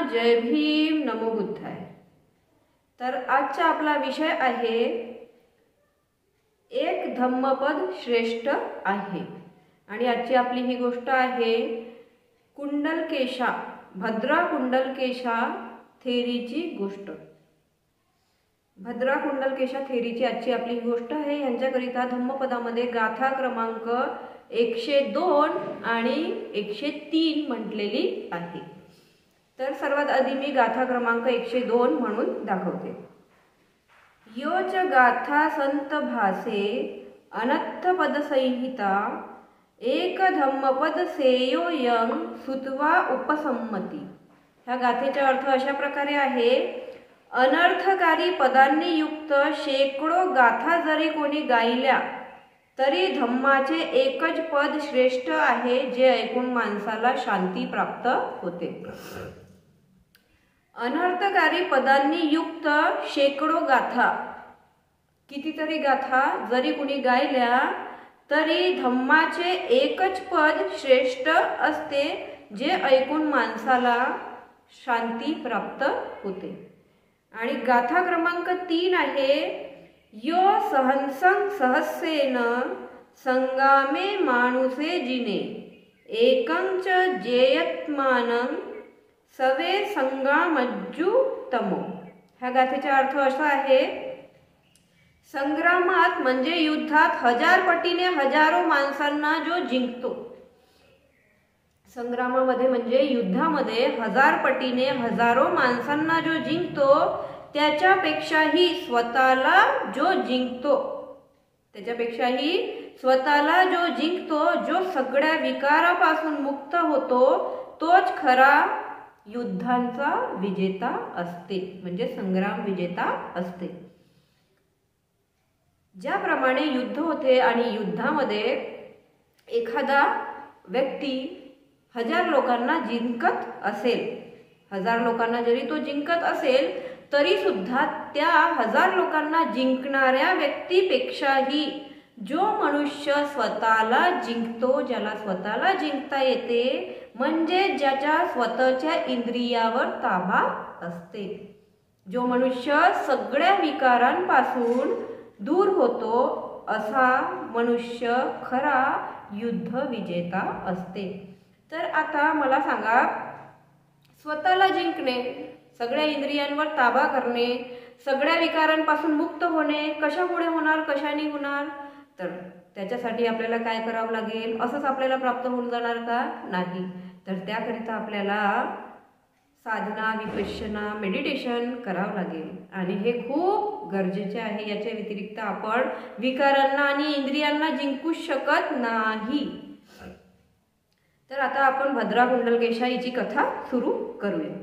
जय भीम, नमो बुद्धाय। तर आजचा आपला विषय आहे एक धम्मपद श्रेष्ठ आहे आणि आजची आपली ही गोष्ट आहे कुंडलकेशा, भद्रा कुंडलकेशा थेरीची गोष्ट। भद्रा कुंडलकेशा थेरीची आजची आपली ही गोष्ट आहे। यांच्याकरिता धम्मपदामध्ये गाथा क्रमांक 102 आणि 103 म्हटलेली आहे। तर सर्वात आधी मी गाथा क्रमांक 102 म्हणून दाखवते। योच गाथा संत भासे अनत्थ पद संहिता एक धम्मपद सेयो यं सुतवा उपसम्मती। ह्या गाथेचा अर्थ अशा प्रकारे आहे, अनर्थकारी पदांनी युक्त शेकडो गाथा जरी कोणी गायल्या तरी धम्माचे एकच पद श्रेष्ठ आहे जे ऐकून माणसाला शांती प्राप्त होते। अनर्थकारी पदांनी युक्त शेकडो गाथा, कितीतरी गाथा जरी कुणी गायल्या तरी धम्माचे एकच पद श्रेष्ठ असते जे ऐकून माणसाला शांती प्राप्त होते। आणि गाथा क्रमांक 3 आहे, यो सहंसं सहस्येन संगामे मानुसे जिने एकं च जेयत्मानं सवे संगामज्जू तमो। ह्या गाथेचा अर्थ असा आहे, संग्रामात म्हणजे युद्धात हजार पटीने हजारो माणसांना जो जिंकतो, संग्रामामध्ये म्हणजे युद्धामध्ये हजार पटीने हजारो माणसांना जो जिंकतो त्याच्यापेक्षाही स्वतःला जो जिंकतो, त्याच्यापेक्षाही स्वतःला जो जिंकतो, जो सगळ्या विकारापासून मुक्त होतो, तोच खरा युद्धांचा विजेता असते, म्हणजे संग्राम विजेता असते। ज्याप्रमाणे युद्ध होते आणि युद्धामध्ये एखादा व्यक्ती हजार लोकांना जिंकत असेल, हजार लोकांना जरी तो जिंकत असेल तरी सुद्धा त्या हजार लोकांना जिंकणाऱ्या व्यक्तीपेक्षाही जो मनुष्य स्वतःला जिंकतो, ज्याला स्वतःला जिंकता येते, म्हणजे ज्याच्या स्वतःच्या इंद्रियावर ताबा असते, जो मनुष्य सगळ्या विकारांपासून दूर होतो, असा मनुष्य खरा युद्ध विजेता असते। तर आता मला सांगा, स्वतःला जिंकणे, सगळ्या इंद्रियांवर ताबा करणे, सगळ्या विकारांपासून मुक्त होणे कशामुळे होणार, कशाने होणार? तर त्याच्यासाठी आपल्याला काय करावं लागेल? असंच आपल्याला प्राप्त होऊन जाणार का? नाही। तर त्याकरिता आपल्याला साधना, विपश्यना, मेडिटेशन करावं लागेल आणि हे खूप गरजेचे आहे। याच्या व्यतिरिक्त आपण विकारांना आणि इंद्रियांना जिंकू शकत नाही। तर आता आपण भद्रा कुंडलकेशा हिची कथा सुरू करूया।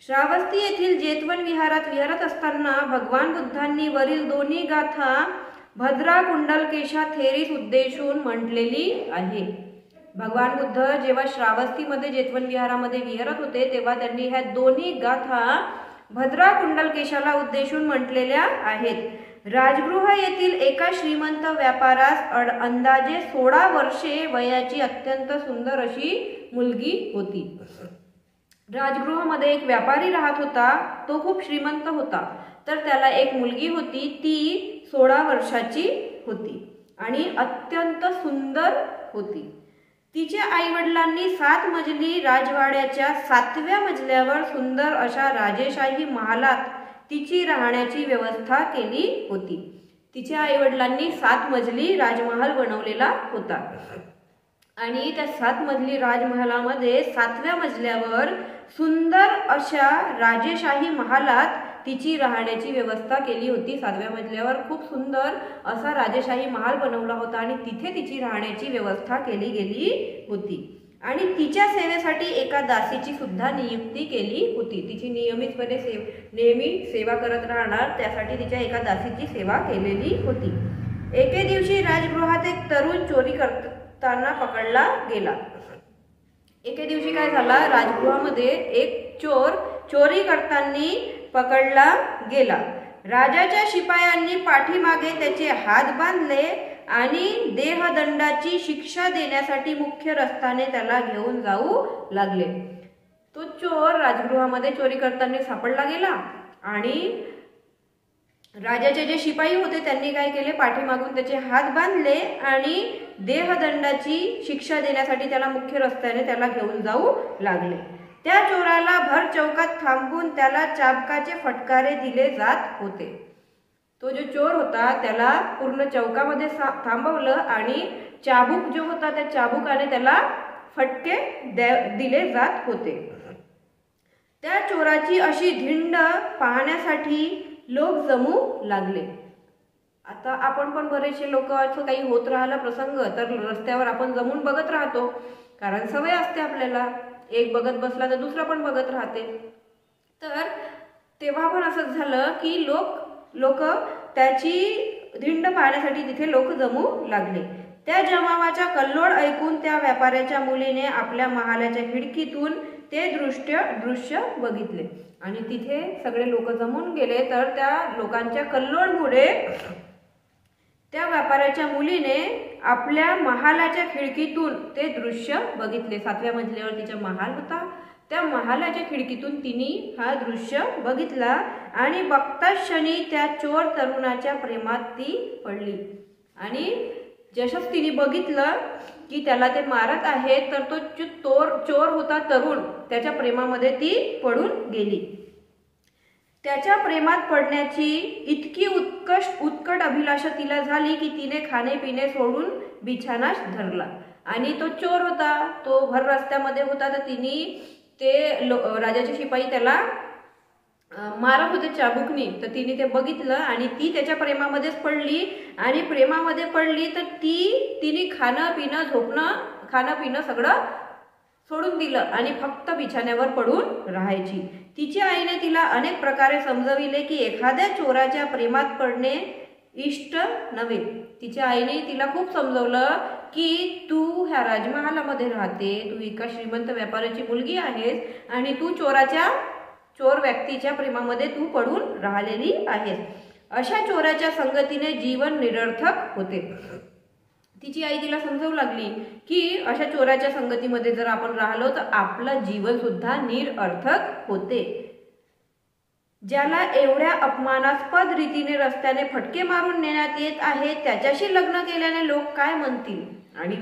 श्रावस्ती येथील जेतवन विहारात विहरत असताना भगवान बुद्धांनी वरील दोन्ही गाथा भद्रा कुंडलकेशा थेरीस उद्देशून म्हटलेली आहे। भगवान बुद्ध जेव्हा श्रावस्तीमध्ये जेतवन विहारामध्ये विहरत होते तेव्हा त्यांनी ह्या दोन्ही गाथा भद्रा कुंडलकेशाला उद्देशून म्हटलेल्या आहेत। राजगृह येथील एका श्रीमंत व्यापारास अंदाजे 16 वर्षे वयाची अत्यंत सुंदर अशी मुलगी होती। राजगृहामध्ये एक व्यापारी राहत होता, तो खूप श्रीमंत होता। तर त्याला एक मुलगी होती, ती 16 वर्षाची होती आणि अत्यंत सुंदर होती। तिच्या आईवडिलांनी 7 मजली राजवाड्याच्या 7व्या मजल्यावर सुंदर अशा राजेशाही महालात तिची राहण्याची व्यवस्था केली होती। तिच्या आईवडिलांनी 7 मजली राजमहाल बनवलेला होता आणि त्या 7 मजली राजमहालामध्ये 7व्या मजल्यावर सुंदर अशा राजेशाही महालात तिची राहण्याची व्यवस्था केली होती। 7व्या मजल्यावर खूप सुंदर असा राजेशाही महाल बनवला होता आणि तिथे तिची राहण्याची व्यवस्था केली गेली होती आणि तिच्या सेवेसाठी एका दासीची सुद्धा नियुक्ती केली होती। तिची नियमितपणे नेहमी सेवा करत राहणार, त्यासाठी तिच्या एका दासीची सेवा केलेली होती। एके दिवशी राजगृहात एक तरुण चोरी करताना पकडला गेला। एके दिवशी काय झाला, राजगृहामध्ये एक चोर चोरी करताना पकडला गेला। राजाच्या शिपायांनी पाठीमागे त्याचे हात बांधले आणि देहदंडाची शिक्षा देण्यासाठी मुख्य रस्त्याने त्याला घेऊन जाऊ लागले। तो चोर राजगृहामध्ये चोरी करताना सापडला गेला आणि राजाचे जे शिपाई होते त्यांनी काय केले, पाठीमागून त्याचे हात बांधले आणि देहदंडाची शिक्षा देण्यासाठी त्याला मुख्य रस्त्याने त्याला घेऊन जाऊ लागले. त्या चोराला भर चौकात थांबवून त्याला चाबकाचे फटकारे दिले जात होते. तो जो चोर होता त्याला पूर्ण चौकामध्ये थांबवलं आणि चाबूक जो होता त्या चाबुकाने त्याला फटके दिले जात होते. त्या चोराची अशी धिंड पाहण्यासाठी लोक जमू लागले. आता आपण पण बरेचसे लोक असं काही होत राहिला प्रसंग तर रस्त्यावर आपण जमून बघत राहतो, कारण सवय असते आपल्याला, एक बघत बसला तर दुसरा पण बघत राहते. तर तेव्हा पण असंच झालं की लोक त्याची धिंड पाहण्यासाठी तिथे लोक जमू लागले. त्या जमावाचा कल्लोळ ऐकून त्या व्यापाऱ्याच्या मुलीने आपल्या महालाच्या खिडकीतून ते दृश्य बघितले आणि तिथे सगळे लोक जमून गेले. तर त्या लोकांच्या कल्लोळमुळे त्या व्यापाऱ्याच्या मुलीने आपल्या महालाच्या खिडकीतून ते दृश्य बघितले. 7व्या मजल्यावर तिचा महाल होता. त्या महालाच्या खिडकीतून तिने हा दृश्य बघितला आणि बघताच क्षणी त्या चोर तरुणाच्या प्रेमात ती पडली. आणि जसंच तिने बघितलं की त्याला ते मारत आहे तर तो चोर होता तरुण, त्याच्या प्रेमामध्ये ती पडून गेली. त्याच्या प्रेमात पडण्याची इतकी उत्कट अभिलाषा तिला झाली की तिने खाणे पिणे सोडून बिछाना धरला. आणि तो चोर होता, तो भर रस्त्यामध्ये होता, तर तिने ते राजाचे शिपाई त्याला मारत होते चाबुकनी, तर तिने ते बघितलं आणि ती त्याच्या प्रेमामध्येच पडली. आणि प्रेमामध्ये पडली तर तिने खाणं पिणं सगळं सोडून दिलं आणि फक्त बिछाण्यावर पडून राहायची. तिच्या आईने तिला अनेक प्रकारे समजविले की एखाद्या चोराच्या प्रेमात पडणे इष्ट नव्हे. तिच्या आईने तिला खूप समजवलं की तू ह्या राजमहालामध्ये राहते, तू एका श्रीमंत व्यापाऱ्याची मुलगी आहेस आणि तू चोर व्यक्तीच्या प्रेमामध्ये तू पडून राहिलेली आहेस. अशा चोराच्या संगतीने जीवन निरर्थक होते. तिची आई तिला समजावू लागली की अशा चोराच्या संगतीमध्ये जर आपण राहिलो तर आपलं जीवन सुद्धा निरर्थक होते. ज्याला एवढ्या अपमानास्पद रीतीने रस्त्याने फटके मारून नेण्यात येत आहे त्याच्याशी लग्न केल्याने लोक काय म्हणतील. आणि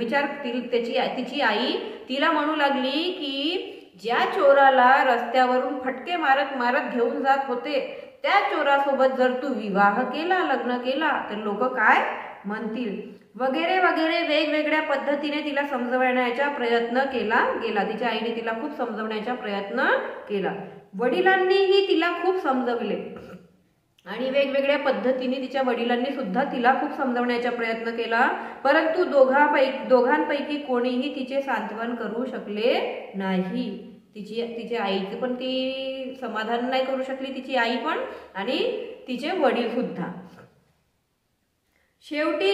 तिची आई तिला म्हणू लागली की ज्या चोराला रस्त्यावरून फटके मारत घेऊन जात होते त्या चोरासोबत जर तू विवाह केला, लग्न केला तर लोक काय म्हणतील, वगैरे वगैरे वेगवेगळ्या पद्धतीने तिला समजवण्याचा प्रयत्न केला गेला. तिच्या आईने तिला खूप समजवण्याचा प्रयत्न केला. वडिलांनीही तिला खूप समजवले आणि वेगवेगळ्या पद्धतीने तिच्या वडिलांनी सुद्धा तिला खूप समजवण्याचा प्रयत्न केला, परंतु दोघांपैकी कोणीही तिचे सांत्वन करू शकले नाही. तिच्या आईचे पण ती समाधान नाही करू शकली, तिची आई पण आणि तिचे वडील सुद्धा. शेवटी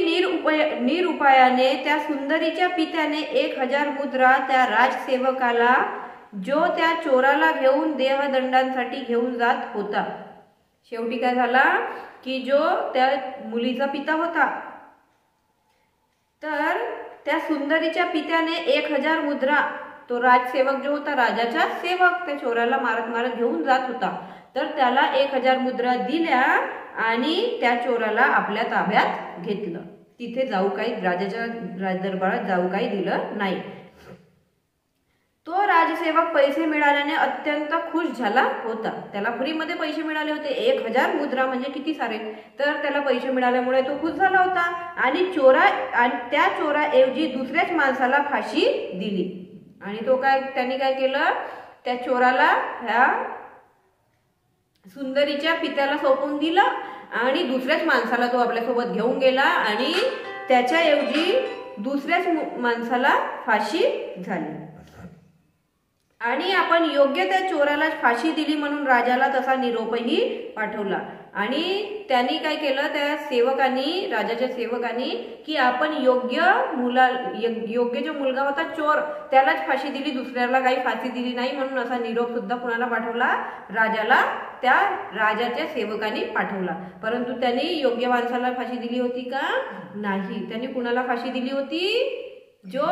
निरुपायाने त्या सुंदरीच्या पित्याने 1000 मुद्रा त्या राजसेवकाला, जो त्या चोराला घेऊन देहदंडांसाठी घेऊन जात होता. शेवटी काय झाला की जो त्या मुलीचा पिता होता तर त्या सुंदरीच्या पित्याने 1000 मुद्रा, तो राजसेवक जो होता, राजाचा सेवक, त्या चोराला मारत घेऊन जात होता, तर त्याला 1000 मुद्रा दिल्या आणि त्या चोराला आपल्या ताब्यात घेतलं. तिथे राजाच्या राजदरबारात जाऊ काही दिलं नाही. तो राजसेवक पैसे मिळाल्याने अत्यंत खुश झाला होता. त्याला फ्रीमध्ये पैसे मिळाले होते, 1000 मुद्रा म्हणजे किती सारे, तर त्याला पैसे मिळाल्यामुळे तो खुश झाला होता. आणि त्या चोराऐवजी दुसऱ्याच माणसाला फाशी दिली. आणि त्यांनी काय केलं, त्या चोराला ह्या सुंदरीच्या पित्याला सोपवून दिलं आणि दुसऱ्याच माणसाला तो आपल्यासोबत घेऊन गेला आणि त्याच्याऐवजी दुसऱ्याच माणसाला फाशी झाली. आणि आपण योग्य त्या चोराला फाशी दिली म्हणून राजाला तसा निरोपही पाठवला. आणि त्यांनी काय केलं, त्या सेवकांनी, राजाच्या सेवकांनी, की आपण योग्य जो मुलगा होता चोर त्यालाच फाशी दिली, दुसऱ्याला काही फाशी दिली नाही म्हणून असा निरोप सुद्धा कुणाला पाठवला, राजाला. त्या राजाच्या सेवकांनी पाठवला. परंतु त्यांनी योग्य माणसाला फाशी दिली होती का? नाही. त्यांनी कुणाला फाशी दिली होती? जो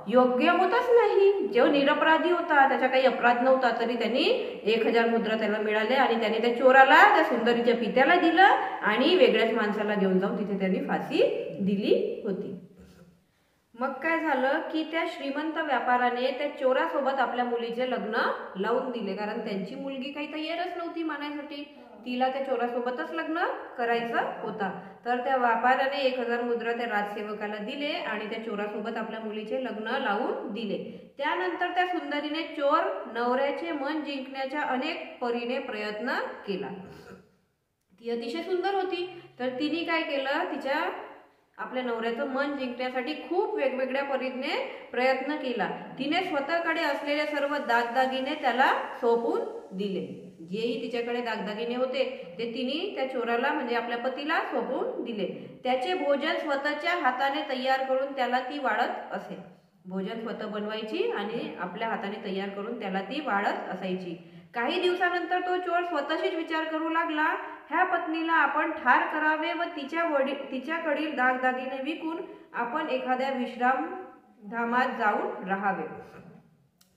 योग्य होताच नाही, जो निरपराधी होता, त्याचा काही अपराध नव्हता, तरी त्यांनी 1000 मुद्रा त्याला मिळाले आणि त्याने त्या चोराला त्या सुंदरीच्या पित्याला दिलं आणि वेगळ्याच माणसाला घेऊन जाऊन तिथे त्यांनी फाशी दिली होती. मग काय झालं की त्या श्रीमंत व्यापाराने त्या चोरासोबत आपल्या मुलीचे लग्न लावून दिले, कारण त्यांची मुलगी काही तयारच नव्हती मानायसाठी, तिला त्या चोरासोबतच लग्न करायचं होता. तर त्या व्यापाऱ्याने 1000 मुद्रा त्या राजसेवकाला दिले आणि त्या चोरासोबत आपल्या मुलीचे लग्न लावून दिले. त्यानंतर त्या सुंदरीने चोर नवऱ्याचे मन जिंकण्याच्या अनेक परीने प्रयत्न केला. ती अतिशय सुंदर होती, तर तिने काय केलं, तिच्या आपल्या नवऱ्याचं मन जिंकण्यासाठी खूप वेगवेगळ्या परीने प्रयत्न केला. तिने स्वतःकडे असलेले सर्व दागदागिने त्याला सोपवून दिले. जेही तिच्याकडे दागदागिने होते ते तिने त्या चोराला म्हणजे आपल्या पतीला सोपवून दिले. त्याचे भोजन स्वतःच्या हाताने तयार करून त्याला ती वाढत असे. भोजन स्वतः बनवायची आणि आपल्या हाताने तयार करून त्याला ती वाढत असायची. काही दिवसानंतर तो चोर स्वतःशीच विचार करू लागला, ह्या पत्नीला आपण ठार करावे व तिच्याकडील दागदागिने विकून आपण एखाद्या विश्राम धामात जाऊन राहावे.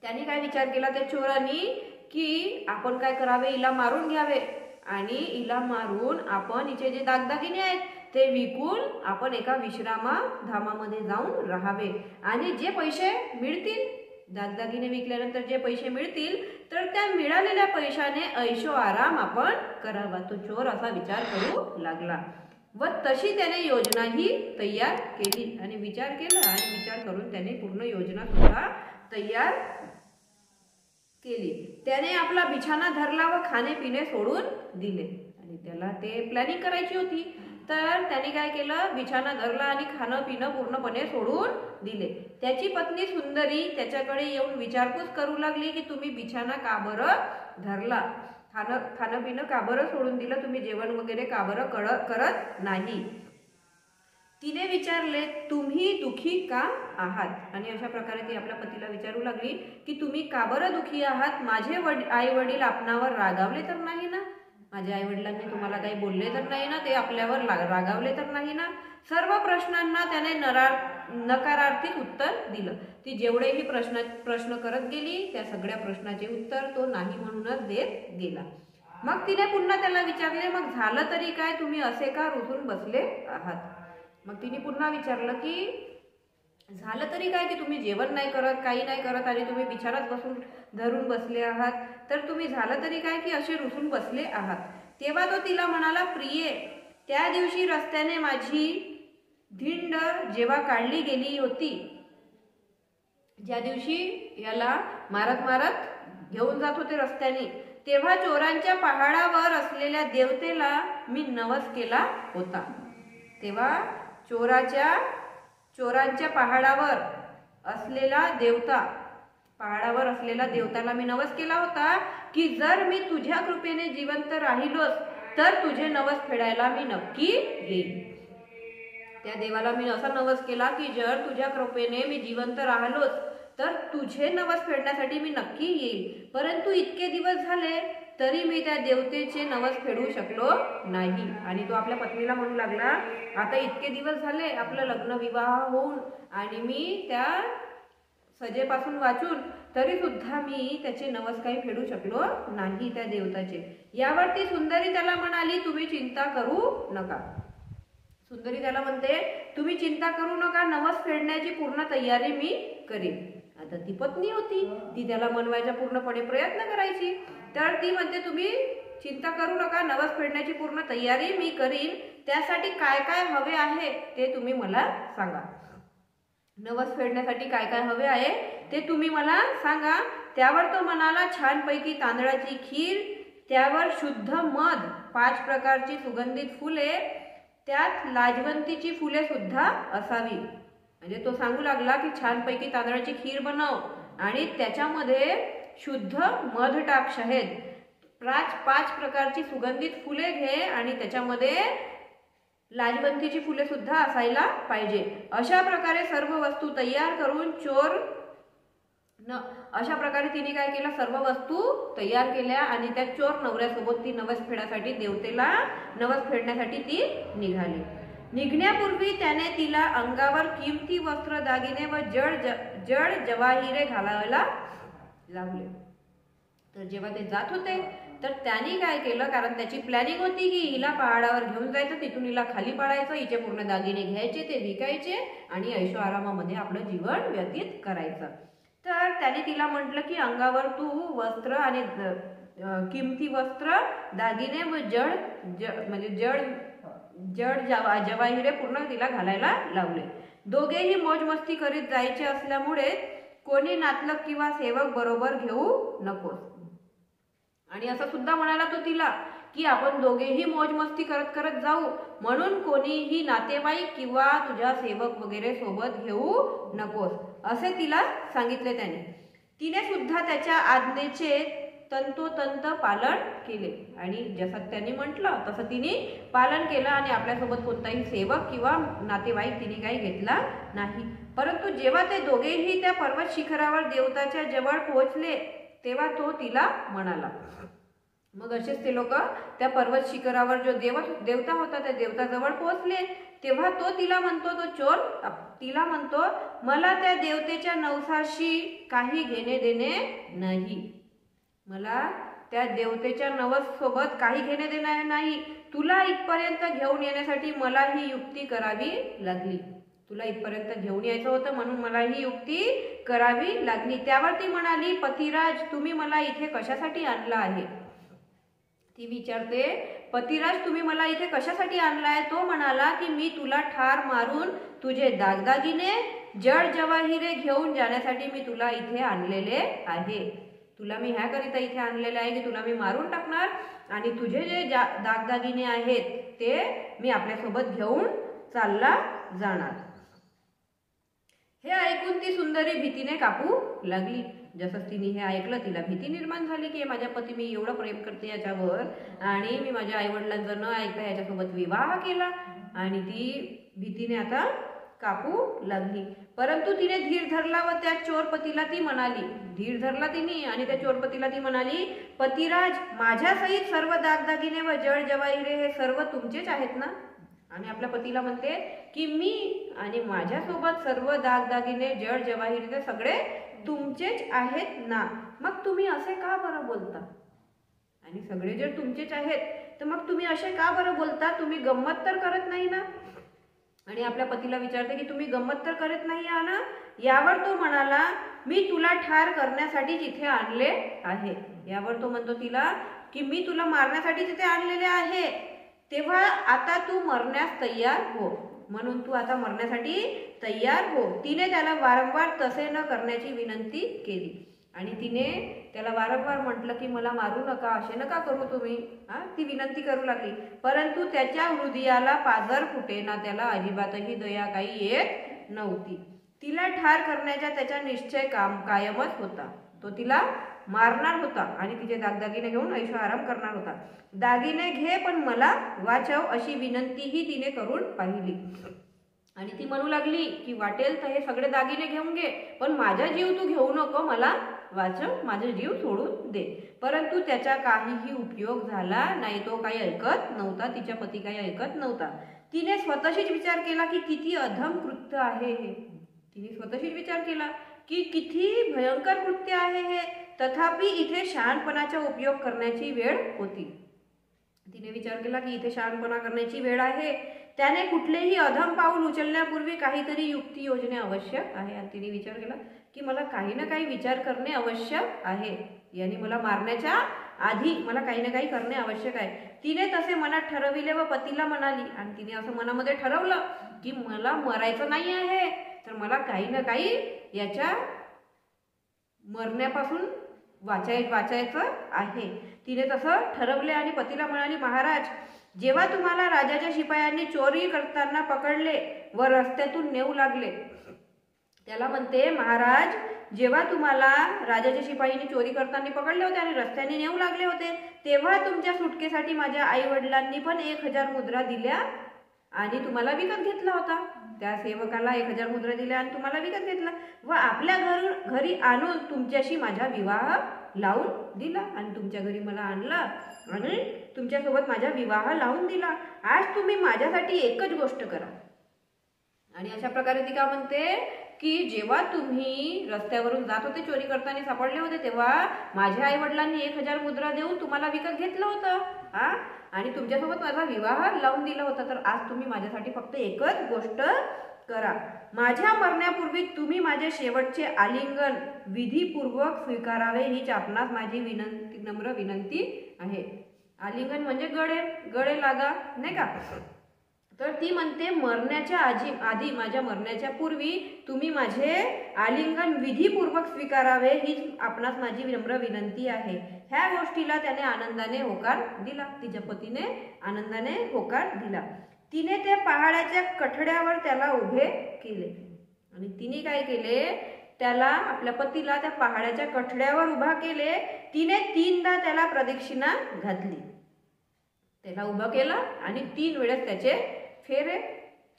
त्यांनी काय विचार केला त्या चोरांनी की आपण काय करावे, हिला मारून घ्यावे आणि हिला मारून आपण हिचे जे दागदागिने आहेत ते विकून आपण एका विश्रामधामामध्ये जाऊन राहावे आणि जे पैसे मिळतील, दागदागिने विकल्यानंतर जे पैसे मिळतील तर त्या मिळालेल्या पैशाने ऐशो आराम आपण करावा. तो चोर असा विचार करू लागला व तशी त्याने योजनाही तयार केली आणि विचार करून त्याने पूर्ण योजना सुद्धा तयार केली. त्याने आपला बिछाना धरला व खाणे पिणे सोडून दिले आणि त्याला ते प्लॅनिंग करायची होती. तर त्याने काय केलं, बिछाना धरला आणि खाणं पिणं पूर्णपणे सोडून दिले. त्याची पत्नी सुंदरी त्याच्याकडे येऊन विचारपूस करू लागली की तुम्ही बिछाना का बरं धरला, खाणं पिणं का बरं सोडून दिलं, तुम्ही जेवण वगैरे का बरं करत नाही. तिने विचारले तुम्ही दुखी का आहात, आणि अशा प्रकारे ती आपल्या पतीला विचारू लागली की तुम्ही का बरं दुखी आहात, माझे आई वडील आपणावर रागावले तर नाही ना, माझ्या आई वडिलांनी तुम्हाला काही बोलले तर नाही ना, ते आपल्यावर रागावले तर नाही ना. सर्व प्रश्नांना त्याने नकारार्थी उत्तर दिलं. ती जेवढेही प्रश्न करत गेली त्या सगळ्या प्रश्नाचे उत्तर तो नाही म्हणूनच देत गेला. मग तिने पुन्हा त्याला विचारले मग झालं तरी काय, तुम्ही असे का रुसून बसले आहात. मग तिने पुन्हा विचारलं की झालं तरी काय की तुम्ही जेवण नाही करत, काही नाही करत आणि तुम्ही बिछानात धरून बसले आहात, तर तुम्ही झालं तरी काय की असे रुसून बसले आहात. तेव्हा तो तिला म्हणाला प्रिये, त्या दिवशी रस्त्याने माझी धिंड जेव्हा काढली गेली होती, ज्या दिवशी याला मारत मारत घेऊन जात होते रस्त्याने, तेव्हा चोरांच्या पहाडावर असलेल्या देवतेला मी नवस केला होता. तेव्हा चोरांच्या पहाडावर असलेला देवताला मी नवस केला होता की जर मी तुझ्या कृपेने जिवंत राहिलोच तर तुझे नवस फेडायला मी नक्की येईल. त्या देवाला मी असा नवस केला की जर तुझ्या कृपेने मी जिवंत राहिलोच तर तुझे नवस फेडण्यासाठी मी नक्की येईल. परंतु इतके दिवस झाले तरी मी त्या देवतेचे नवस फेडू शकलो नाही. आणि तो आपल्या पत्नीला म्हणू लागला आता इतके दिवस झाले आपलं लग्न विवाह होऊन आणि मी त्या सजेपासून वाचून तरी सुद्धा मी त्याचे नवस काही फेडू शकलो नाही त्या देवताचे. यावरती सुंदरी त्याला म्हणाली तुम्ही चिंता करू नका. सुंदरी त्याला म्हणते तुम्ही चिंता करू नका, नवस फेडण्याची पूर्ण तयारी मी करीन. आता ती पत्नी होती, ती त्याला मनवायचा पूर्णपणे प्रयत्न करायची. तर ती म्हणते तुम्ही चिंता करू नका, नवस फेडण्याची पूर्ण तयारी मी करीन, त्यासाठी काय काय हवे आहे ते तुम्ही मला सांगा. नवस फेडण्यासाठी काय काय हवे आहे ते तुम्ही मला सांगा. त्यावर तो म्हणाला छानपैकी तांदळाची खीर, त्यावर शुद्ध मध, 5 प्रकारची सुगंधित फुले, त्यात लाजवंतीची फुले सुद्धा असावी. म्हणजे तो सांगू लागला की छानपैकी तांदळाची खीर बनव आणि त्याच्यामध्ये शुद्ध मध टाक, शहद, 5 प्रकारची सुगंधित फुले घे आणि त्याच्यामध्ये लाजवंतीची फुले सुद्धा असायला पाहिजे. अशा प्रकारे सर्व वस्तू तयार करून अशा प्रकारे तिने काय केलं, सर्व वस्तू तयार केल्या आणि त्या चोर नवऱ्यासोबत ती नवस फेडण्यासाठी देवतेला नवस फेडण्यासाठी ती निघाली. निघण्यापूर्वी त्याने तिला अंगावर किमती वस्त्र दागिने व जड जवाहिरे घालायला लावले. तर जेव्हा ते जात होते तर त्यांनी काय केलं, कारण त्याची प्लॅनिंग होती की हिला पहाडावर घेऊन जायचं, तिथून हिला खाली पाडायचं, हिचे पूर्ण दागिने घ्यायचे, ते विकायचे आणि ऐशो आरामामध्ये आपलं जीवन व्यतीत करायचं. तर त्याने तिला म्हटलं की अंगावर तू वस्त्र आणि किमती वस्त्र दागिने व जड जवाहिरे पूर्ण तिला घालायला लावले. दोघेही मौज मस्ती करीत जायचे असल्यामुळे कोणी नातलग किंवा सेवक बरोबर घेऊ नकोस. आणि असं सुद्धा म्हणाला तो तिला की आपण दोघेही मौज मस्ती करत करत जाऊ, म्हणून कोणीही नातेवाईक किंवा तुझ्या सेवक वगैरे सोबत घेऊ नकोस असे तिला सांगितले त्याने. तिने सुद्धा त्याच्या आज्ञेचे तंतोतंत पालन केले आणि जसं त्यांनी म्हटलं तसं तिने पालन केलं आणि आपल्यासोबत कोणताही सेवक किंवा नातेवाईक तिने काही घेतला नाही. परंतु जेव्हा ते दोघेही त्या पर्वत शिखरावर देवताच्या जवळ पोहोचले तेव्हा तो तिला म्हणाला. मग असेच ते लोक त्या पर्वत शिखरावर जो देवता होता त्या देवताजवळ पोहोचले तेव्हा तो तिला म्हणतो, तो चोर तिला म्हणतो, मला त्या देवतेच्या नवसाशी काही घेणे देणे नाही. मला त्या देवतेच्या नवस सोबत काही घेणे देणे नाही. तुला इथपर्यंत घेऊन येण्यासाठी मला ही युक्ती करावी लागली. तुला इथपर्यंत घेऊन यायचं होतं म्हणून मला ही युक्ती करावी लागली. त्यावर ती म्हणाली, पतिराज तुम्ही मला इथे कशासाठी आणलं आहे. ती विचारते, पतिराज तुम्ही मला इथे कशासाठी आणलाय. तो म्हणाला की मी तुला ठार मारून तुझे दागदागिने जड जवाहिरे घेऊन जाण्यासाठी मी तुला इथे आणलेले आहे. तुला मी ह्याकरिता इथे आणलेले आहे की तुला मी मारून टाकणार आणि तुझे जे दागदागिने आहेत ते मी आपल्यासोबत घेऊन चालला जाणार. हे ऐकून ती सुंदरी भीतीने कापू लागली. जसं तिने हे ऐकलं तिला भीती निर्माण झाली की माझ्या पती मी एवढं प्रेम करते याच्यावर आणि मी माझ्या आईवडिलांचं न ऐकता याच्यासोबत विवाह केला आणि ती भीतीने आता कापू लागली. परंतु तिने धीर धरला व त्या चोरपतीला ती म्हणाली, धीर धरला तिने आणि त्या चोरपतीला ती म्हणाली, पतिराज माझ्या सहित सर्व दागदागिने व जड जवाहिरे हे सर्व तुमचेच आहेत ना. आणि आपल्या पतीला म्हणते की मी आणि माझ्यासोबत सर्व दागदागिने जड जवाहिरे ते सगळे तुमचेच आहेत ना. मग तुम्ही असे का बरं बोलता. आणि सगळे जर तुमचेच आहेत तर मग तुम्ही असे का बरं बोलता. तुम्ही गंमत तर करत नाही ना. आणि आपल्या पतीला विचारते की तुम्ही गंमत तर करत नाही आ ना. यावर तो म्हणाला, मी तुला ठार करण्यासाठी तिथे आणले आहे. यावर तो म्हणतो तिला की मी तुला मारण्यासाठी तिथे आणलेले आहे, तेव्हा आता तू मरण्यास तयार हो. म्हणून तू आता मरण्यासाठी तयार हो. तिने त्याला वारंवार तसे न करण्याची विनंती केली आणि तिने त्याला वारंवार म्हटलं की मला मारू नका, असे नका करू तुम्ही. ती विनंती करू लागली. परंतु त्याच्या हृदयाला पाझर फुटेना, त्याला अजिबातही दया काही येत नव्हती. तिला ठार करण्याचा त्याचा निश्चय कायमच होता. तो तिला मारणार होता आणि तिचे दागदागिने घेऊन ऐशो आराम करणार होता. दागिने घे पण मला वाचव अशी विनंतीही तिने करून पाहिली. आणि ती म्हणू लागली की वाटेल तर हे सगळे दागिने घेऊन घे पण माझा जीव तू घेऊ नको, मला वाचव, माझा जीव सोडून दे. परंतु त्याचा काहीही उपयोग झाला नाही. तो काही ऐकत नव्हता. तिच्या पती काही ऐकत नव्हता. तिने स्वतःशीच विचार केला की किती अधम कृत्य आहे हे. तिने स्वतःशीच विचार केला की किती भयंकर कृत्य आहे हे. तथापि इथे शहाणपणाचा उपयोग करण्याची वेळ होती. तिने विचार केला की इथे शहाणपणा करण्याची वेळ आहे. त्याने कुठलेही अधम पाऊल उचलण्यापूर्वी काहीतरी युक्ती योजने आवश्यक आहे. आणि तिने विचार केला की मला काही ना काही विचार करणे आवश्यक आहे. याने मला मारण्याच्या आधी मला काही ना काही करणे आवश्यक आहे. तिने तसे मनात ठरविले व पतीला म्हणाली. आणि तिने असं मनामध्ये ठरवलं की मला मरायचं नाही आहे तर मला काही ना काही याच्या मरण्यापासून वाचायचं आहे. तिने तसं ठरवले आणि पतीला म्हणाली, महाराज जेव्हा तुम्हाला राजाच्या शिपायांनी चोरी करताना पकडले व रस्त्यातून नेऊ लागले. त्याला म्हणते, महाराज जेव्हा तुम्हाला राजाच्या शिपाईंनी चोरी करताना पकडले होते आणि रस्त्याने नेऊ लागले होते तेव्हा तुमच्या सुटकेसाठी माझ्या आई वडिलांनी पण 1000 मुद्रा दिल्या आणि तुम्हाला विकत घेतला होता. त्या सेवकाला 1000 मुद्रा दिल्या आणि तुम्हाला विकत घेतला व आपल्या घरी आणून तुमच्याशी माझा विवाह लावून दिला आणि तुमच्या घरी मला आणला आणि तुमच्यासोबत माझा विवाह लावून दिला. आज तुम्ही माझ्यासाठी एकच गोष्ट करा. आणि अशा प्रकारे ती का म्हणते की जेव्हा तुम्ही रस्त्यावरून जात होते चोरी करताना सापडले होते तेव्हा माझ्या आई वडिलांनी 1000 मुद्रा देऊन तुम्हाला विकत घेतलं होतं आणि तुमच्यासोबत माझा विवाह लावून दिला होता. तर आज तुम्ही माझ्यासाठी फक्त एकच गोष्ट करा. माझ्या मरण्यापूर्वी तुम्ही माझे शेवटचे आलिंगन विधीपूर्वक स्वीकारावे हीच आपणास माझी नम्र विनंती आहे. आलिंगन म्हणजे गळे लागा नाही का. तर ती म्हणते मरण्याच्या आधी माझ्या मरण्याच्या पूर्वी तुम्ही माझे आलिंगन विधीपूर्वक स्वीकारावे हीच आपणास माझी नम्र विनंती आहे. ह्या गोष्टीला त्याने आनंदाने होकार दिला. तिच्या पतीने आनंदाने होकार दिला. तिने ते पहाडाच्या कठड्यावर त्याला उभे केले आणि तिने काय केले त्याला आपल्या पतीला त्या पहाडाच्या कठड्यावर उभा केले. तिने 3दा त्याला प्रदक्षिणा घातली. त्याला उभं केलं आणि 3 वेळेस त्याचे फेरे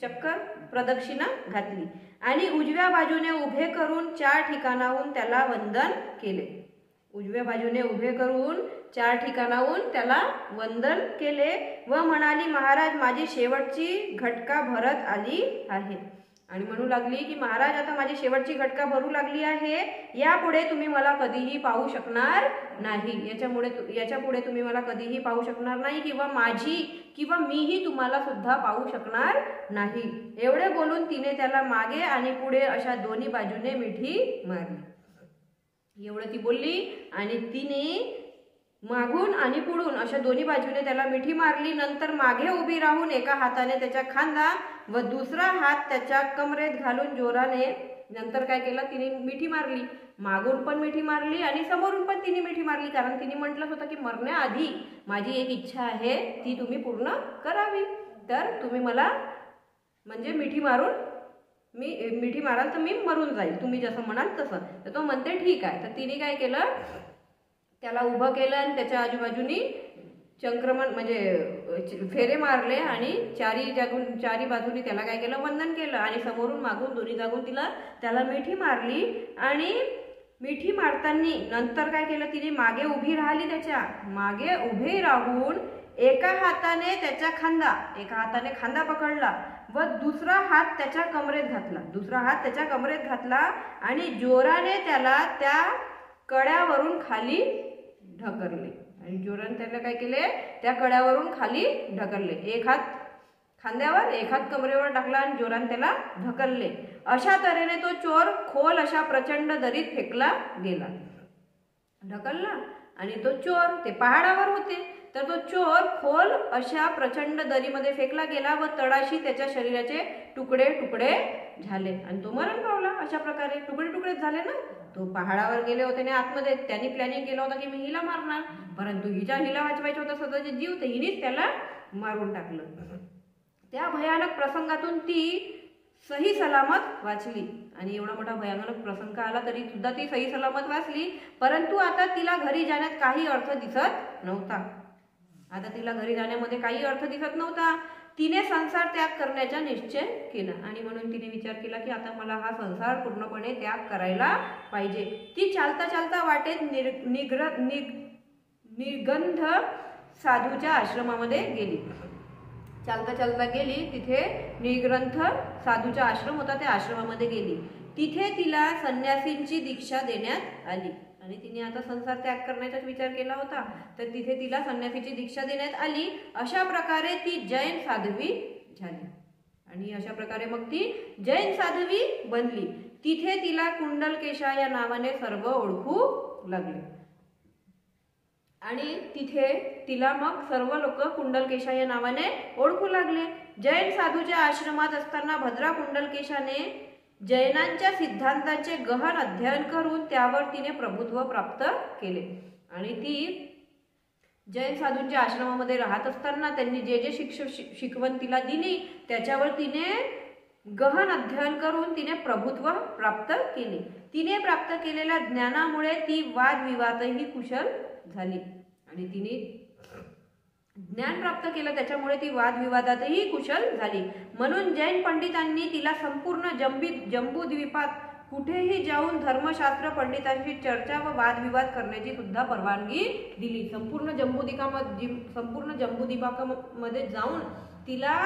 चक्कर प्रदक्षिणा घातली आणि उजव्या बाजूने उभे करून 4 ठिकाणाहून त्याला वंदन केले. उजव्या बाजूने उभे करून 4 ठिकाणाहून त्याला वंदन केले व म्हणाली महाराज माझी शेवटची घटका भरत आली आहे. आणि म्हणू लागली की महाराज आता माझी शेवटची घटका भरू लागली आहे. यापुढे तुम्ही मला कधीही पाहू शकणार नाही. याच्यापुढे तुम्ही मला कधीही पाहू शकणार नाही किंवा मीही तुम्हाला सुद्धा पाहू शकणार नाही. एवढे बोलून तिने त्याला मागे आणि पुढे अशा दोन्ही बाजूने मिठी मारली. एवढं ती बोलली आणि तिने मागून आणि पुढून अशा दोन्ही बाजूने त्याला मिठी मारली. नंतर मागे उभी राहून एका हाताने त्याच्या खांदा व दुसरा हात त्याच्या कमरेत घालून जोराने नंतर काय केलं तिने मिठी मारली. मागून पण मिठी मारली आणि समोरून पण तिने मिठी मारली. कारण तिने म्हटलं होतं की मरण्याआधी माझी एक इच्छा आहे ती तुम्ही पूर्ण करावी. तर तुम्ही मला म्हणजे मिठी माराल तर मी मरून जाईल तुम्ही जसं म्हणाल तसं. तर तो म्हणते ठीक आहे. तर तिने काय केलं त्याला उभं केलं आणि त्याच्या आजूबाजूनी चंक्रमण म्हणजे फेरे मारले आणि चारी बाजूनी त्याला काय केलं वंदन केलं आणि समोरून मागून दोन्ही जागून त्याला मिठी मारली. आणि मिठी मारताना नंतर काय केलं तिने मागे उभी राहिली. त्याच्या मागे उभे राहून एका हाताने हाताने खांदा पकडला व दुसरा हात त्याच्या कमरेत घातला आणि जोराने त्याला त्या कड्यावरून खाली ढकलले. आणि जोराने त्याला काय केले त्या कड्यावरून खाली ढकलले. एक हात खांद्यावर एक हात कमरेवर टाकला आणि जोराने त्याला ढकलले. अशा तऱ्हेने तो चोर खोल अशा प्रचंड दरीत फेकला गेला. ढकलला आणि तो चोर ते पहाडावर होते. तर तो चोर खोल अशा प्रचंड दरीमध्ये फेकला गेला व तळाशी त्याच्या शरीराचे तुकडे तुकडे झाले आणि तो मरण पावला. अशा प्रकारे तुकडे झाले ना. तो पहाडावर गेले होते आणि आतमध्ये त्यांनी प्लॅनिंग केलं होतं की मी हिला मारणार, परंतु हिला वाचवायचं होतं स्वतःचे जीव तर हिनेच त्याला मारून टाकलं. त्या भयानक प्रसंगातून ती सही सलामत वाचली. आणि एवढा मोठा भयानक प्रसंग आला तरी सुद्धा ती सही सलामत वाचली. परंतु आता तिला घरी जाण्यात काही अर्थ दिसत नव्हता. तिने संसार त्याग करण्याचा निश्चय केला आणि म्हणून तिने विचार केला की आता मला हा संसार पूर्णपणे त्याग करायला पाहिजे. ती चालता चालता वाटेत निर्गंध साधूच्या आश्रमामध्ये गेली. चालता गेली. तिथे निर्ग्रंथ साधूचा आश्रम होता. त्या आश्रमामध्ये गेली. तिथे तिला संन्यासींची दीक्षा देण्यात आली आणि तिने आता संसार त्याग करण्याचाच विचार केला होता. तर तिथे तिला संन्यासीची दीक्षा देण्यात आली. अशा प्रकारे ती जैन साध्वी झाली आणि अशा प्रकारे मग ती जैन साध्वी बनली. तिथे तिला कुंडलकेशा या नावाने सर्व ओळखू लागले आणि तिथे तिला मग सर्व लोक कुंडलकेशा या नावाने ओळखू लागले. जैन साधूच्या आश्रमात असताना भद्रा कुंडलकेशाने जैनांच्या सिद्धांताचे गहन अध्ययन करून त्यावर तिने प्रभुत्व प्राप्त केले. आणि ती जैन साधूंच्या आश्रमामध्ये राहत असताना त्यांनी जे शिकवण तिला दिली त्याच्यावर तिने गहन अध्ययन करून तिने प्रभुत्व प्राप्त केले. तिने प्राप्त केलेल्या ज्ञानामुळे ती वादविवादही कुशल झाली आणि तिने ज्ञान प्राप्त केलं, त्याच्यामुळे ती वादविवादातही कुशल झाली. म्हणून जैन पंडितांनी तिला संपूर्ण जम्बूद्वीपात कुठेही जाऊन धर्मशास्त्र पंडितांशी चर्चा व वादविवाद करण्याची सुद्धा परवानगी दिली. संपूर्ण जम्बूद्वीपामध्ये जाऊन तिला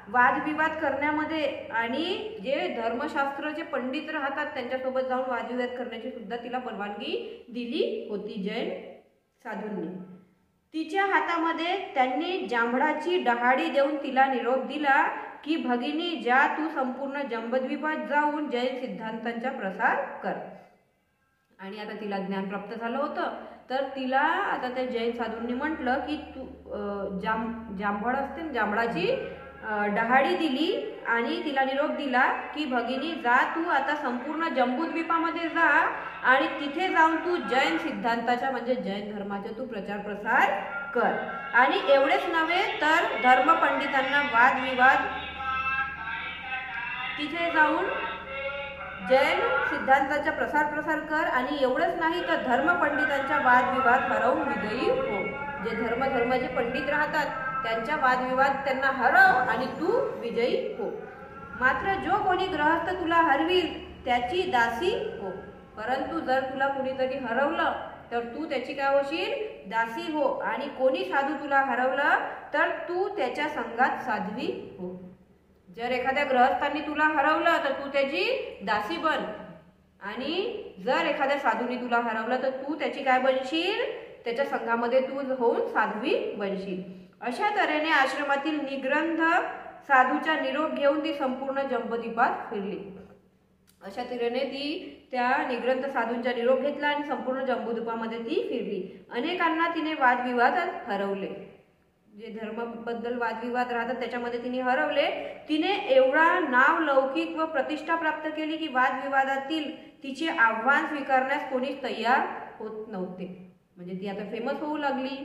वादविवाद करण्यामध्ये आणि जे धर्मशास्त्राचे पंडित राहतात त्यांच्यासोबत जाऊन वादविवाद करण्याची सुद्धा तिला परवानगी दिली होती जैन साधूंनी. तिच्या हातामध्ये त्यांनी जांभळाची डहाळी देऊन तिला निरोप दिला की भगिनी, जा तू संपूर्ण जम्बूद्वीपात जाऊन जैन सिद्धांतांचा प्रसार कर. आणि आता तिला ज्ञान प्राप्त झालं होतं, तर तिला आता त्या जैन साधूंनी म्हटलं की तू जांभळ असते, जांभळाची डहाळी दिली आणि तिला निरोप दिला की भगिनी, जा तू आता संपूर्ण जम्बूद्वीपामध्ये जा आणि तिथे जाऊन तू जैन सिद्धांताच्या म्हणजे जैन धर्माचा तू प्रचार प्रसार कर. आणि एवढेच नव्हे तर धर्मपंडितांना वादविवाद तिथे जाऊन जैन सिद्धांताचा प्रसार कर. आणि एवढंच नाही तर धर्मपंडितांचा वादविवाद हरवून विजयी हो. जे धर्माचे पंडित राहतात त्यांच्या वादविवाद त्यांना हरव आणि तू विजयी हो. मात्र जो कोणी ग्रहस्थ तुला हरवील त्याची दासी हो. परंतु जर तुला कुणीतरी हरवलं तर तू त्याची काय होशील? दासी हो. आणि कोणी साधू तुला हरवलं तर तू त्याच्या संघात साध्वी हो. जर एखाद्या ग्रहस्थांनी तुला हरवलं तर तू त्याची दासी बन. आणि जर एखाद्या साधूने तुला हरवलं तर तू त्याची काय बनशील? त्याच्या संघामध्ये तू होऊन साध्वी बनशील. अशा तऱ्हेने आश्रमातील निग्रंथ साधूचा निरोप घेऊन ती संपूर्ण जम्बूद्वीपात फिरली. अशा तऱ्हेने ती त्या निग्रंथ साधूंचा निरोप घेतला आणि संपूर्ण जम्बूद्वीपामध्ये ती फिरली. अनेकांना तिने वादविवाद हरवले. जे धर्माबद्दल वादविवाद राहतात त्याच्यामध्ये तिने हरवले. तिने एवढा नाव लौकिक व प्रतिष्ठा प्राप्त केली की वादविवादातील तिचे आव्हान स्वीकारण्यास कोणीच तयार होत नव्हते. म्हणजे ती आता फेमस होऊ लागली.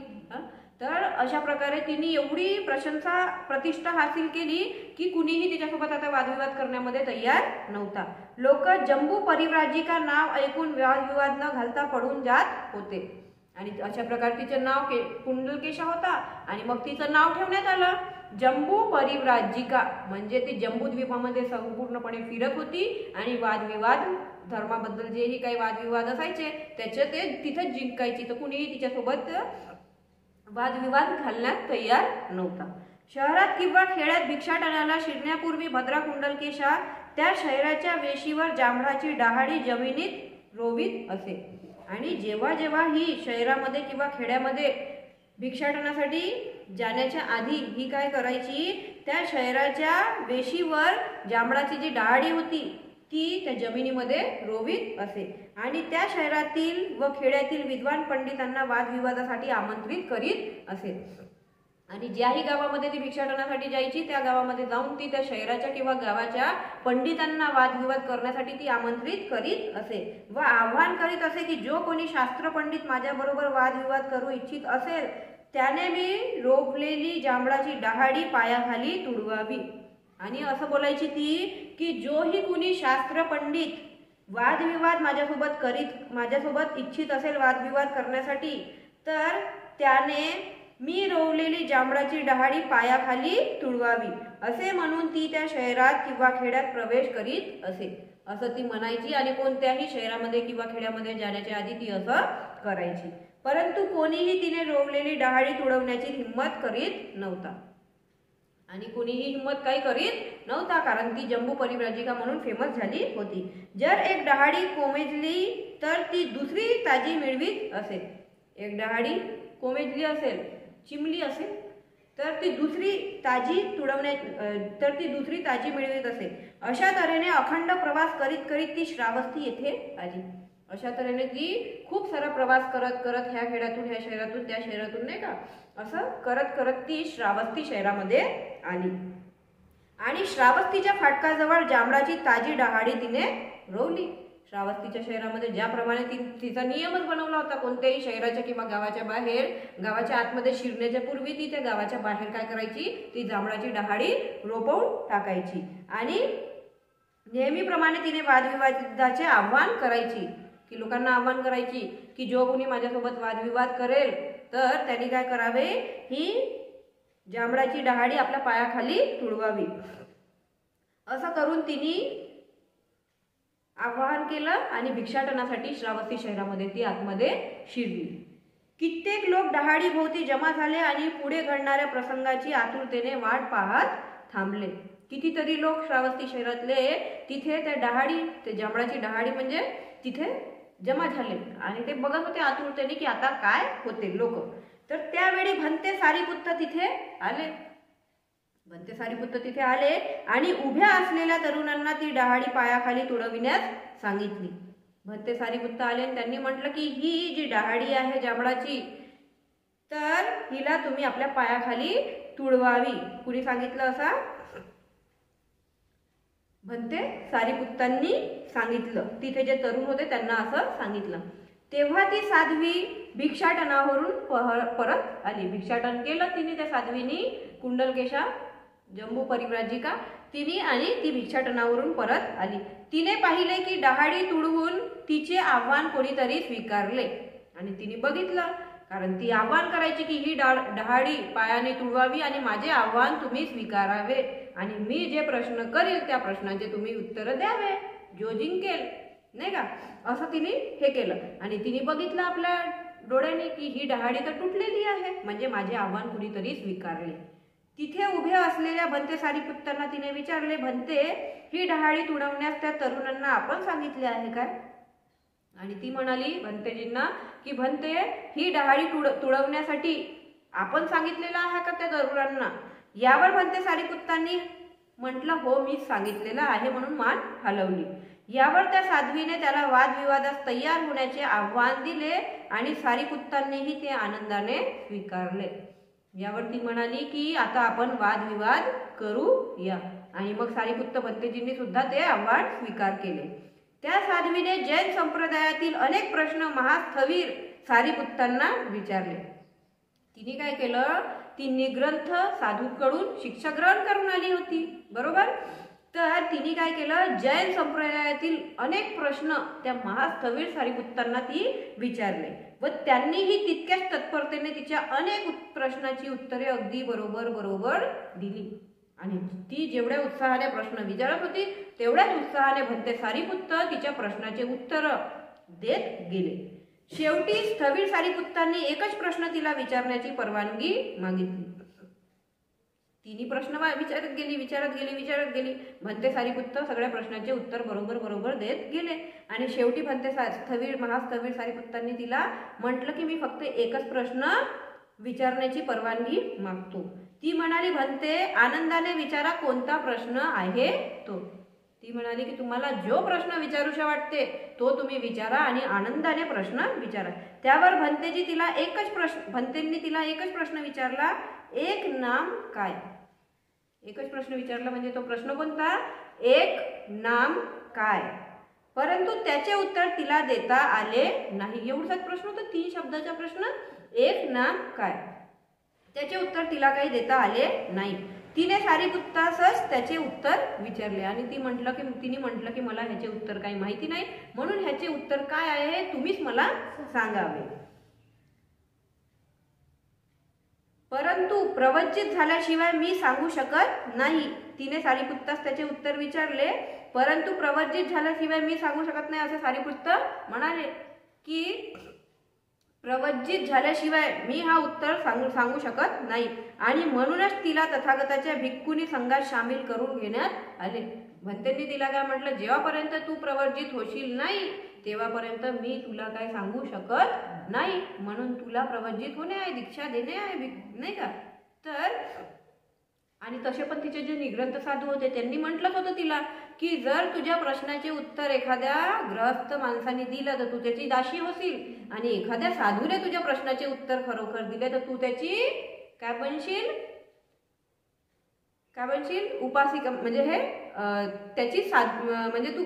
तर अशा प्रकारे तिने एवढी प्रशंसा प्रतिष्ठा हासिल केली की कुणीही तिच्यासोबत आता वादविवाद करण्यामध्ये तयार नव्हता. लोक जम्बू परिव्राजिका नाव ऐकून वादविवाद न घालता पडून जात होते. आणि अशा प्रकारे तिचं नाव कुंडलकेशा होता आणि मग तिचं नाव ठेवण्यात आलं जम्बू परिव्राजिका. म्हणजे ती जम्बूद्वीपामध्ये संपूर्णपणे फिरत होती आणि वादविवाद धर्माबद्दल जेही काही वादविवाद असायचे त्याचे ते तिथं जिंकायची. तर कुणीही तिच्यासोबत वादविवाद घालण्यात तयार नव्हता. शहरात किंवा खेड्यात भिक्षाटनाला शिरण्यापूर्वी भद्रा कुंडलकेशा त्या शहराच्या वेशीवर जांभळाची डहाळी जमिनीत रोवीत असे. आणि जेव्हा जेव्हा ही शहरामध्ये किंवा खेड्यामध्ये भिक्षाटनासाठी जाण्याच्या आधी ही काय करायची? त्या शहराच्या वेशीवर जांभळाची जी डहाळी होती ती त्या जमिनीमध्ये रोवीत असे. आणि त्या शहरातील व खेड्यातील विद्वान पंडितांना वादविवादासाठी आमंत्रित करीत असे. आणि ज्याही गावामध्ये ती भिक्षाटनासाठी जायची त्या गावामध्ये जाऊन ती त्या शहराच्या किंवा गावाच्या पंडितांना वादविवाद करण्यासाठी ती आमंत्रित करीत असे व आव्हान करीत असे की जो कोणी शास्त्र पंडित माझ्याबरोबर वादविवाद करू इच्छित असेल त्याने मी रोवलेली जांभळाची डहाळी पायाखाली तुडवावी. आणि असं बोलायची ती की जोही कुणी शास्त्र पंडित वादविवाद माझ्यासोबत इच्छित असेल वादविवाद करण्यासाठी तर त्याने मी रोवलेली जांभळाची डहाळी पायाखाली तुडवावी असे म्हणून ती त्या शहरात किंवा खेड्यात प्रवेश करीत असे. असं ती म्हणायची आणि कोणत्याही शहरामध्ये किंवा खेड्यामध्ये जाण्याच्या आधी ती असं करायची. परंतु कोणीही तिने रोवलेली डहाळी तुडवण्याची हिंमत करीत नव्हता. आणि कोणीही हिंमत काही करीत नव्हता कारण ती जम्बू परिव्राजिका म्हणून फेमस झाली होती. जर एक डहाळी कोमेजली तर ती दुसरी ताजी मिळवीत असे. एक डहाळी कोमेजली असेल, चिमली असेल तर ती दुसरी ताजी मिळवीत असे. अशा तऱ्हेने अखंड प्रवास करीत करीत ती श्रावस्ती येथे आली. अशा तऱ्हेने ती खूप सारा प्रवास करत करत ह्या खेड्यातून ह्या शहरातून त्या शहरातून नाही का असं करत करत ती श्रावस्ती शहरामध्ये आली. आणि श्रावस्तीच्या फाटकाजवळ जांभळाची ताजी डहाळी तिने रोवली. श्रावस्तीच्या शहरामध्ये ज्याप्रमाणे तिचा नियमच बनवला होता कोणत्याही शहराच्या किंवा गावाच्या बाहेर गावाच्या आतमध्ये शिरण्याच्या पूर्वी ती त्या गावाच्या बाहेर काय करायची? ती जांभळाची डहाळी रोपवून टाकायची. आणि नेहमीप्रमाणे तिने वादविवादाचे आव्हान करायची की लोकांना आव्हान करायची की जो कोणी माझ्यासोबत वादविवाद करेल तर त्यांनी काय करावे? ही जांभळाची डहाळी आपल्या पायाखाली तुडवावी. असं करून तिने आवाहन केलं आणि भिक्षाटनासाठी श्रावस्ती शहरामध्ये ती आतमध्ये शिरली. कित्येक लोक डहाळी भोवती जमा झाले आणि पुढे घडणाऱ्या प्रसंगाची आतुरतेने वाट पाहत थांबले. कितीतरी लोक श्रावस्ती शहरातले तिथे त्या डहाळी, ते जांभळाची डहाळी म्हणजे तिथे जमा झाले आणि ते बघत होते आतुरतेने की आता काय होते लोक. तर त्यावेळी भंते सारीपुत्त तिथे आले. भंते सारीपुत्त तिथे आले आणि उभ्या असलेल्या तरुणांना ती डहाळी पायाखाली तुडविण्यास सांगितली. भंते सारीपुत्त आले आणि त्यांनी म्हटलं की ही जी डहाळी आहे जांभळाची, तर हिला तुम्ही आपल्या पायाखाली तुडवावी. कुणी सांगितलं असा? भंते सारीपुत्तांनी सांगितलं. तिथे जे तरुण होते त्यांना असं सांगितलं. तेव्हा ती साध्वी भिक्षाटनावरून परत आली. भिक्षाटन केलं तिने, त्या साध्वीनी, कुंडलकेशा जम्बू परिव्राजिका तिने, आणि ती भिक्षाटनावरून परत आली. तिने पाहिले की डहाळी तुडवून तिचे आव्हान कोणीतरी स्वीकारले आणि तिने बघितलं, कारण ती आव्हान करायची की ही डहाळी पायाने तुडवावी आणि माझे आव्हान तुम्ही स्वीकारावे आणि मी जे प्रश्न करेल त्या प्रश्नांचे तुम्ही उत्तर द्यावे, जो जिंकेल, नाही का, असं तिने हे केलं. आणि तिने बघितलं आपल्या डोळ्याने की ही डहाळी तर तुटलेली आहे, म्हणजे माझे आव्हान कुणीतरी स्वीकारले. तिथे उभ्या असलेल्या भंते सारीपुत्तांना तिने विचारले, भंते, ही डहाळी तुडवण्यास त्या तरुणांना आपण सांगितले आहे काय? आणि ती म्हणाली भंतेजींना की भंते, ही डहाळी तुडवण्यासाठी आपण सांगितलेलं आहे का त्या तरुणांना? यावर भंते सारीपुत्तांनी म्हटलं, हो, मीच सांगितलेलं आहे, म्हणून मान हलवली. यावर त्या साध्वीने त्याला वादविवादास तयार होण्याचे आव्हान दिले आणि सारीपुत्तांनीही ते आनंदाने स्वीकारले. यावर ती म्हणाली की आता आपण वादविवाद करूया आणि मग सारीपुत्त भंतेजींनी सुद्धा ते आव्हान स्वीकार केले. त्या साध्वीने जैन संप्रदायातील अनेक प्रश्न महास्थवीर सारीपुत्तांना विचारले. तिने काय केलं, ती निग्रंथ साधूकडून शिक्षा ग्रहण करून आली होती, बरोबर. तर तिने काय केलं, जैन संप्रदायातील अनेक प्रश्न त्या महास्थवीर सारीपुत्तांना ती विचारले व त्यांनीही तितक्याच तत्परतेने तिच्या अनेक प्रश्नाची उत्तरे अगदी बरोबर दिली. आणि ती जेवढ्या उत्साहाने प्रश्न विचारत होती तेवढ्याच उत्साहाने भंते सारीपुत्त तिच्या प्रश्नाचे उत्तर देत गेले. शेवटी स्थवीर सारीपुत्तांनी एकच प्रश्न तिला विचारण्याची परवानगी मागितली. तिने प्रश्न विचारत गेली. भंते सारीपुत्त सगळ्या प्रश्नाचे उत्तर बरोबर देत गेले आणि शेवटी भंते महास्थवीर सारीपुत्तांनी तिला म्हटलं की मी फक्त एकच प्रश्न विचारण्याची परवानगी मागतो. ती म्हणाली, भंते, आनंदाने विचारा, कोणता प्रश्न आहे तो? ती म्हणाली की तुम्हाला जो प्रश्न विचारूशा वाटते तो तुम्ही विचारा आणि आनंदाने प्रश्न विचारा. त्यावर भंतेंनी तिला एकच प्रश्न विचारला, एक नाम काय? एकच प्रश्न विचारला म्हणजे तो प्रश्न कोणता? एक नाम काय? परंतु त्याचे उत्तर तिला देता आले नाही. एवढाच प्रश्न होता, 3 शब्दाचा प्रश्न, एक नाम काय, त्याचे उत्तर तिला काही देता आले नाही. तिने सारीपुत्तासच त्याचे उत्तर विचारले आणि तिने म्हटलं की मला ह्याचे उत्तर काही माहिती नाही, म्हणून ह्याचे उत्तर काय आहे तुम्हीच मला सांगावे. परंतु प्रवचित झाल्याशिवाय मी सांगू शकत नाही. तिने सारीपुत्तास त्याचे उत्तर विचारले, परंतु प्रवचित झाल्याशिवाय मी सांगू शकत नाही असे सारीपुत्त म्हणाले की प्रवचित झाल्याशिवाय मी हा उत्तर सांगू शकत नाही आणि म्हणूनच तिला तथागताच्या भिक्खुनी संघात सामील करून घेण्यात आले. भंतेंनी तिला काय म्हटलं, जेव्हापर्यंत तू प्रवर्जित होशील नाही तेव्हापर्यंत मी तुला काय सांगू शकत नाही, म्हणून तुला प्रवर्जित होणे आहे, दीक्षा देणे आहे, नाही का. तर आणि तसे पण तिचे जे निग्रंथ साधू होते त्यांनी म्हटलंच होतं तिला की जर तुझ्या प्रश्नाचे उत्तर एखाद्या गृहस्थ माणसाने दिलं तर तू त्याची दासी होशील आणि एखाद्या साधूने तुझ्या प्रश्नाचे उत्तर खरोखर दिले तर तू त्याची काय बनशील उपासिका, म्हणजे हे त्याची म्हणजे तू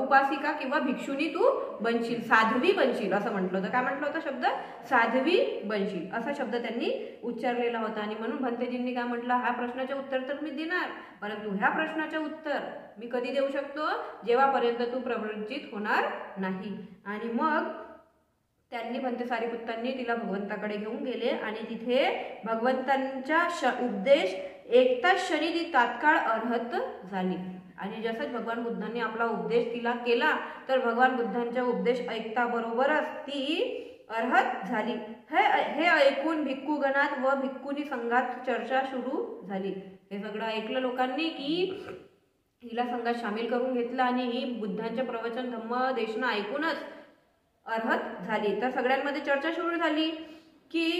उपासिका किंवा भिक्षुनी तू बनशील, साध्वी बनशील असं म्हटलं होतं. काय म्हटलं होतं शब्द? साध्वी बनशील असा शब्द त्यांनी उच्चारलेला होता. आणि म्हणून भंतेजींनी काय म्हटलं, ह्या प्रश्नाचे उत्तर तर मी देणार, परंतु ह्या प्रश्नाचे उत्तर मी कधी देऊ शकतो, जेव्हापर्यंत तू प्रवृत्तीत होणार नाही. आणि मग त्यांनी भंते सारिपुत्तांनी तिला भगवंताकडे घेऊन गेले आणि तिथे भगवंतांच्या उपदेश एकताच क्षणी ती तात्काळ अर्हत झाली. आणि जसंच भगवान बुद्धांनी आपला उपदेश तिला केला तर भगवान बुद्धांच्या उपदेश ऐकता बरोबरच ती अर्हत झाली. हे ऐकून भिक्खूगणात व भिक्खुनी संघात चर्चा सुरू झाली. हे सगळं ऐकलं लोकांनी की हिला संघात सामील करून घेतलं आणि ही बुद्धांचे प्रवचन धम्म देशना ऐकूनच अर्हत झाली. तर सगळ्यांमध्ये चर्चा सुरू झाली की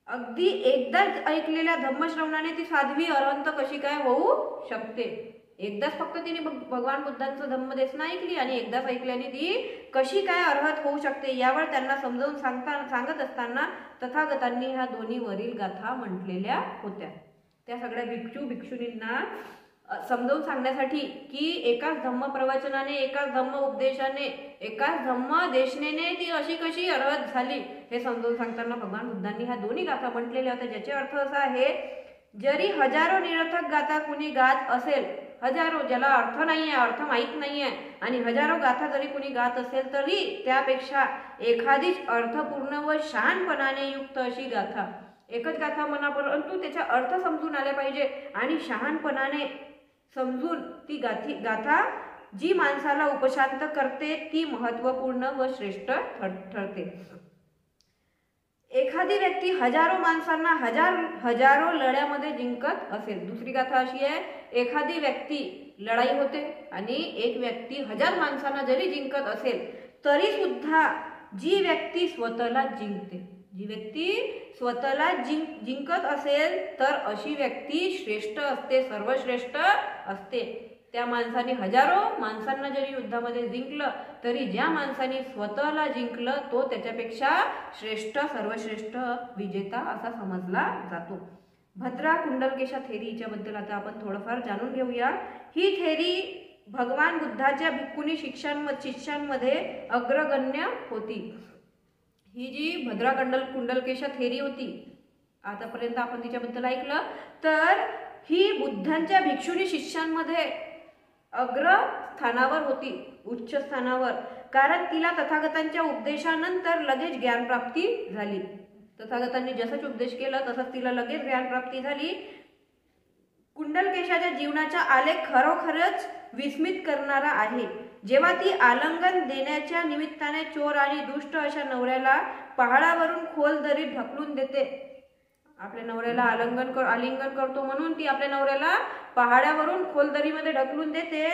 अगदी एकदाच ऐकलेल्या धम्मश्रवणाने ती साध्वी अरहंत कशी काय होऊ शकते. एकदाच फक्त तिने भगवान बुद्धांचं धम्मदेशना ऐकली आणि एकदाच ऐकल्याने ती कशी काय अर्हत होऊ शकते यावर त्यांना समजावून सांगत असताना तथागतांनी ह्या दोन्ही वरील गाथा म्हटलेल्या होत्या. त्या सगळ्या भिक्षुनींना समजावून सांगण्यासाठी की एकाच धम्म प्रवचनाने, एकाच धम्म उपदेशाने, एकाच धम्म देशनेने ती अशी कशी अर्हत झाली हे समजावून सांगताना भगवान बुद्धांनी ह्या दोन्ही गाथा म्हटलेल्या होत्या. ज्याचे अर्थ असा आहे, जरी हजारो निरर्थक गाथा कुणी गात असेल, हजारो ज्याला अर्थ नाहीये, अर्थ माहीत नाहीये आणि हजारो गाथा जरी कुणी गात असेल तरी त्यापेक्षा एखादीच अर्थपूर्ण व शहाणपणाने युक्त अशी गाथा, एकच गाथा म्हणा परंतु त्याचा अर्थ समजून आले पाहिजे आणि शहाणपणाने समजून ती गाथा जी माणसाला उपशांत करते ती महत्त्वपूर्ण व श्रेष्ठ ठरते. एखादी व्यक्ती हजारो माणसांना हजारो लढ्यामध्ये जिंकत असेल. दुसरी गाथा अशी आहे, एखादी व्यक्ती लढाई होते आणि एक व्यक्ती 1000 माणसांना जरी जिंकत असेल तरी सुद्धा जी व्यक्ती स्वतःला जिंकते, जी व्यक्ती स्वतःला जिंकत असेल तर अशी व्यक्ती श्रेष्ठ असते, सर्वश्रेष्ठ असते. त्या माणसाने हजारो माणसांना जरी युद्धामध्ये जिंकलं तरी ज्या माणसाने स्वतःला जिंकलं तो त्याच्यापेक्षा श्रेष्ठ, सर्वश्रेष्ठ, विजेता असा समजला जातो. भद्रा कुंडलकेशा थेरी हिच्याबद्दल आता आपण थोडंफार जाणून घेऊया. ही थेरी भगवान बुद्धाच्या भिक्खुनी शिष्यांमध्ये अग्रगण्य होती. ही जी भद्रा कुंडलकेशा थेरी होती, आतापर्यंत आपण तिच्याबद्दल ऐकलं, तर ही बुद्धांच्या भिक्षुनी शिष्यांमध्ये अग्र स्थानावर होती, उच्च स्थानावर. कारण तिला तथागतांच्या उपदेशानंतर लगेच ज्ञानप्राप्ती झाली. तथागतांनी जसंच उपदेश केला तसंच तिला लगेच ज्ञानप्राप्ती झाली. कुंडलकेशाच्या जीवनाचा आलेख खरोखरच विस्मित करणारा आहे. जेव्हा ती आलिंगन देण्याच्या निमित्ताने चोर आणि दुष्ट अशा नवऱ्याला पहाडावरून खोल दरीत ढकलून देते. आपल्या नवऱ्याला आलिंगन करतो म्हणून ती आपल्या नवऱ्याला पहाडावरून खोल दरीमध्ये ढकलून देते.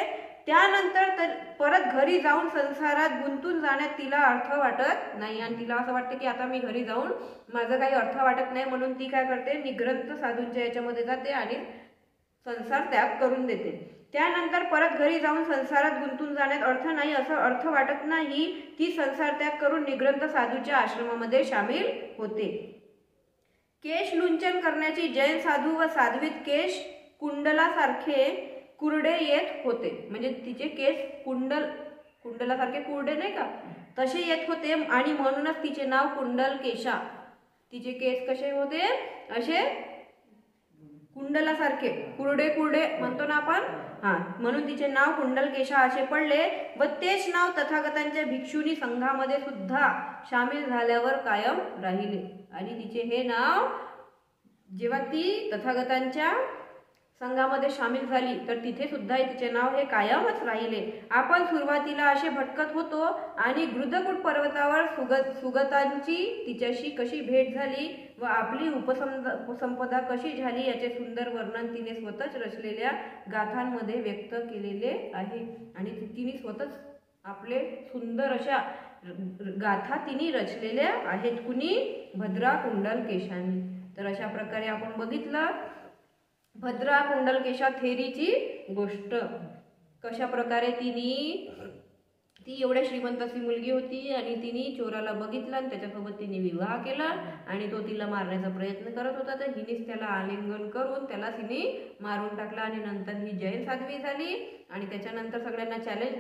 त्यानंतर परत घरी जाऊन संसारात गुंतून जाण्यात तिला अर्थ वाटत नाही आणि तिला असं वाटतं की आता मी घरी जाऊन माझं काही अर्थ वाटत नाही म्हणून ती काय करते, निग्रंथ साधूंच्या याच्यामध्ये जाते आणि संसार त्याग करून देते. त्यानंतर परत घरी जाऊन संसारात गुंतून जाण्यात अर्थ नाही असं अर्थ वाटत नाही, ती संसार त्याग करून निग्रंथ साधूच्या आश्रमामध्ये सामील होते. केश लुंचन करण्याची जैन साधू व साध्वीत केश कुंडलासारखे कुरडे येत होते. म्हणजे तिचे केस कुंडलासारखे कुरडे नाही का तसे येत होते आणि म्हणूनच तिचे नाव कुंडलकेशा. तिचे केस कसे होते, असे कुंडलासारखे कुरडे म्हणतो ना आपण, म्हणून तिचे नाव कुंडलकेशा असे पडले व तेच नाव तथागतांच्या भिक्षुनी संघामध्ये सुद्धा सामील झाल्यावर कायम राहिले. आणि तिचे हे नाव जेव्हा ती तथागतांच्या संघामध्ये सामील झाली तर तिथे सुद्धा तिचे नाव हे कायमच राहिले. आपण सुरुवातीला असे भटकत होतो आणि गृधकूट पर्वतावर सुगतांची तिच्याशी कशी भेट झाली व आपली उपसंपदा कशी झाली याचे सुंदर वर्णन तिने स्वतःच रचलेल्या गाथांमध्ये व्यक्त केलेले आहे. आणि तिने स्वतःच आपले सुंदर अशा गाथा तिने रचलेल्या आहेत. कुणी? भद्रा कुंडलकेशाने. तर अशा प्रकारे आपण बघितलं भद्रा कुंडलकेशा थेरीची गोष्ट. कशा प्रकारे ती एवढ्या श्रीमंत अशी मुलगी होती आणि तिने चोराला बघितलं आणि त्याच्यासोबत तिने विवाह केला आणि तो तिला मारण्याचा प्रयत्न करत होता तर हिनेच त्याला आलिंगन करून त्याला तिने मारून टाकला आणि नंतर ही जैन साध्वी झाली आणि त्याच्यानंतर सगळ्यांना चॅलेंज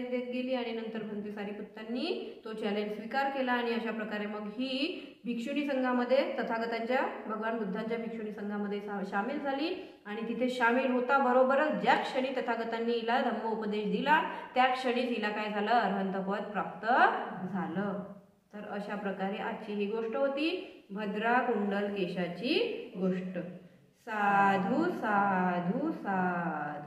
देत गेली आणि नंतर भंते सारिपुत्तांनी तो चॅलेंज स्वीकार केला आणि अशा प्रकारे मग ही भिक्षुणी संघामध्ये तथागतांच्या भगवान बुद्धांच्या भिक्षुणी संघामध्ये सामील झाली. आणि तिथे सामील होता बरोबरच ज्या क्षणी तथागतांनी हिला धम्म उपदेश दिला त्या क्षणीच हिला काय झालं, अरहंत पद प्राप्त झालं. तर अशा प्रकारे आजची ही गोष्ट होती भद्रा कुंडलकेशाची गोष्ट. साधू साधू साधू.